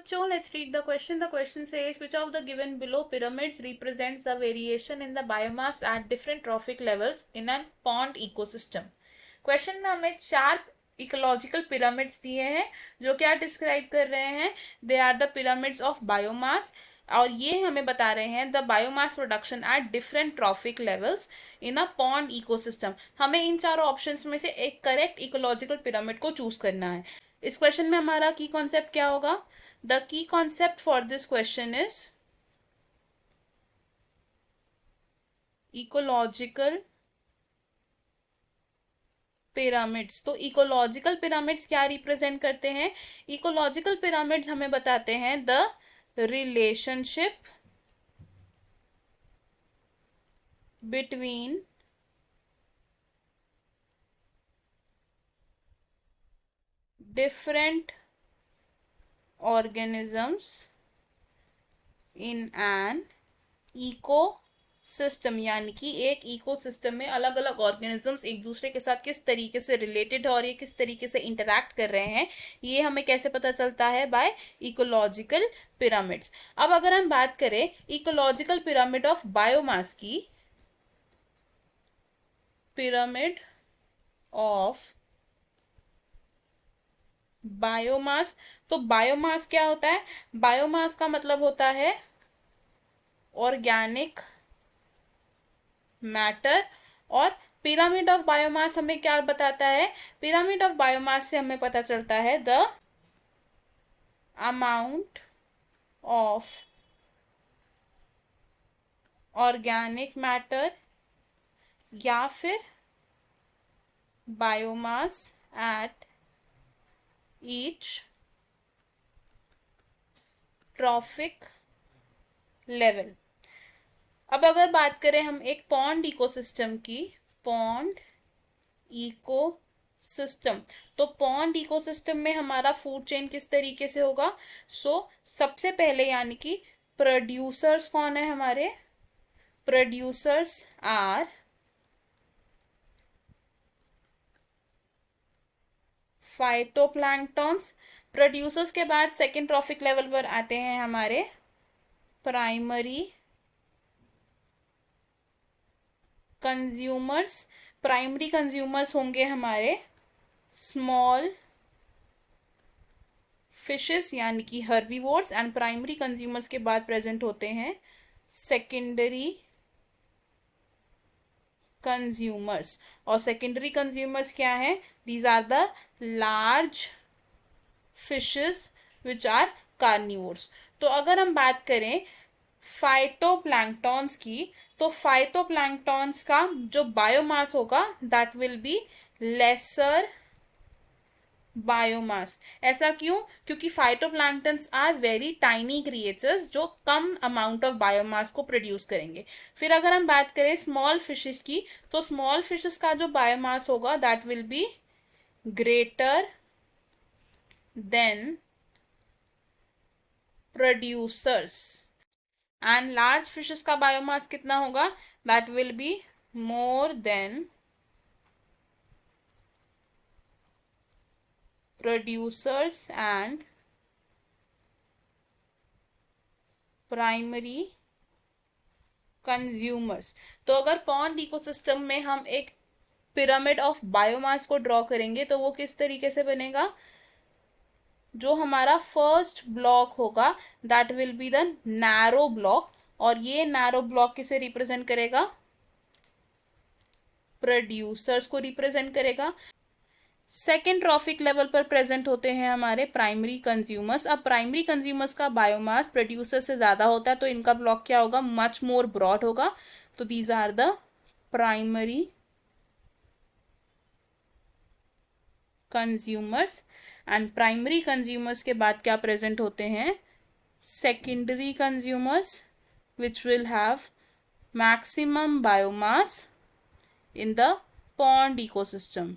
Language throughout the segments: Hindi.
bachcho, let's read the question. The question says, which of the given below pyramids represents the variation in the biomass at different trophic levels in a pond ecosystem? Question में हमें 4 इकोलॉजिकल पिरामिड्स दिए हैं जो क्या डिस्क्राइब कर रहे हैं, they are the pyramids of biomass, और ये हमें बता रहे हैं the biomass production at different trophic levels in a pond ecosystem. हमें इन चारों ऑप्शंस में से एक करेक्ट इकोलॉजिकल पिरामिड को चूज करना है। इस क्वेश्चन में हमारा की कॉन्सेप्ट क्या होगा? The key concept for this question is ecological pyramids. तो इकोलॉजिकल पिरामिड्स क्या रिप्रेजेंट करते हैं? इकोलॉजिकल पिरामिड्स हमें बताते हैं the relationship between different organisms in an ecosystem, यानी कि एक इकोसिस्टम में अलग अलग ऑर्गेनिजम्स एक दूसरे के साथ किस तरीके से रिलेटेड है और ये किस तरीके से इंटरैक्ट कर रहे हैं, ये हमें कैसे पता चलता है? By ecological pyramids. अब अगर हम बात करें इकोलॉजिकल पिरामिड ऑफ बायोमास की, पिरामिड ऑफ बायोमास, तो बायोमास क्या होता है? बायोमास का मतलब होता है ऑर्गेनिक मैटर, और पिरामिड ऑफ बायोमास हमें क्या बताता है? पिरामिड ऑफ बायोमास से हमें पता चलता है the amount of organic matter या फिर biomass at each trophic level. अब अगर बात करें हम एक पॉन्ड इकोसिस्टम की, पॉन्ड इकोसिस्टम, तो पॉन्ड इकोसिस्टम में हमारा फूड चेन किस तरीके से होगा? सबसे पहले यानी कि प्रोड्यूसर्स कौन है हमारे? Producers are phytoplanktons. प्रोड्यूसर्स के बाद सेकेंड ट्रॉफिक लेवल पर आते हैं हमारे प्राइमरी कंज्यूमर्स। प्राइमरी कंज्यूमर्स होंगे हमारे स्मॉल फिशेस यानी कि हर्बीवोर्स, एंड प्राइमरी कंज्यूमर्स के बाद प्रेजेंट होते हैं सेकेंडरी कंज्यूमर्स। और सेकेंडरी कंज्यूमर्स क्या है? These are the large fishes which are carnivores. तो अगर हम बात करें फाइटोप्लैंक्टन्स की, तो फाइटोप्लैंक्टन्स का जो बायोमास होगा that will be lesser biomass. ऐसा क्यों? क्योंकि phytoplanktons are very tiny creatures जो कम अमाउंट ऑफ बायोमास को प्रोड्यूस करेंगे। फिर अगर हम बात करें स्मॉल फिशेस की, तो स्मॉल फिशेस का जो बायोमास होगा that will be greater than producers, and large fishes का बायोमास कितना होगा? That will be more than producers and primary consumers. तो अगर पॉन्ड इकोसिस्टम में हम एक पिरामिड ऑफ बायोमास को ड्रॉ करेंगे तो वो किस तरीके से बनेगा? जो हमारा फर्स्ट ब्लॉक होगा that will be the narrow block, और ये नैरो ब्लॉक किसे रिप्रेजेंट करेगा? प्रोड्यूसर्स को रिप्रेजेंट करेगा। सेकेंड ट्रॉफिक लेवल पर प्रेजेंट होते हैं हमारे प्राइमरी कंज्यूमर्स। अब प्राइमरी कंज्यूमर्स का बायोमास प्रोड्यूसर से ज्यादा होता है तो इनका ब्लॉक क्या होगा? मच मोर ब्रॉड होगा। तो these are the primary consumers, and primary consumers के बाद क्या प्रेजेंट होते हैं? Secondary consumers which will have maximum biomass in the pond ecosystem.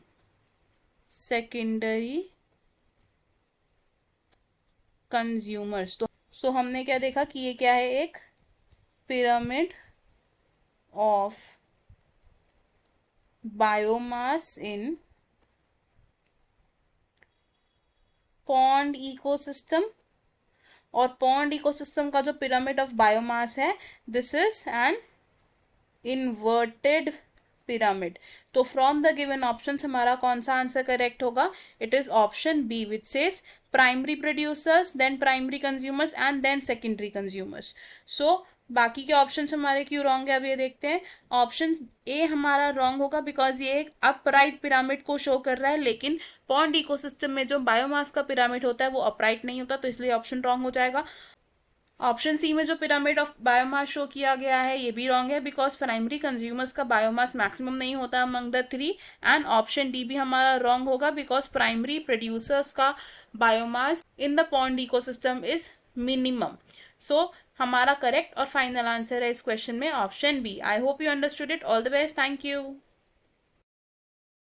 Secondary consumers। तो हमने क्या देखा कि ये क्या है? एक pyramid of biomass in pond ecosystem. और पॉन्ड इकोसिस्टम का जो पिरामिड ऑफ बायोमास है, this is an inverted pyramid. तो फ्रॉम द गिवन ऑप्शन हमारा कौन सा आंसर करेक्ट होगा? It is option B which says primary producers, then primary consumers and then secondary consumers. So बाकी के ऑप्शन हमारे क्यों रॉन्ग है, अब ये देखते हैं। ऑप्शन ए हमारा रॉन्ग होगा बिकॉज ये एक अपराइट पिरामिड को शो कर रहा है, लेकिन पॉन्ड इकोसिस्टम में जो बायोमास का पिरामिड होता है वो अपराइट नहीं होता, तो इसलिए ऑप्शन रॉन्ग हो जाएगा। ऑप्शन सी में जो पिरामिड ऑफ बायोमास शो किया गया है ये भी रॉन्ग है बिकॉज प्राइमरी कंज्यूमर्स का बायोमास मैक्सिमम नहीं होता among the three. And option D भी हमारा रॉन्ग होगा बिकॉज प्राइमरी प्रोड्यूसर्स का biomass in the pond ecosystem is minimum. So हमारा करेक्ट और फाइनल आंसर है इस क्वेश्चन में option B. I hope you understood it. All the best, thank you.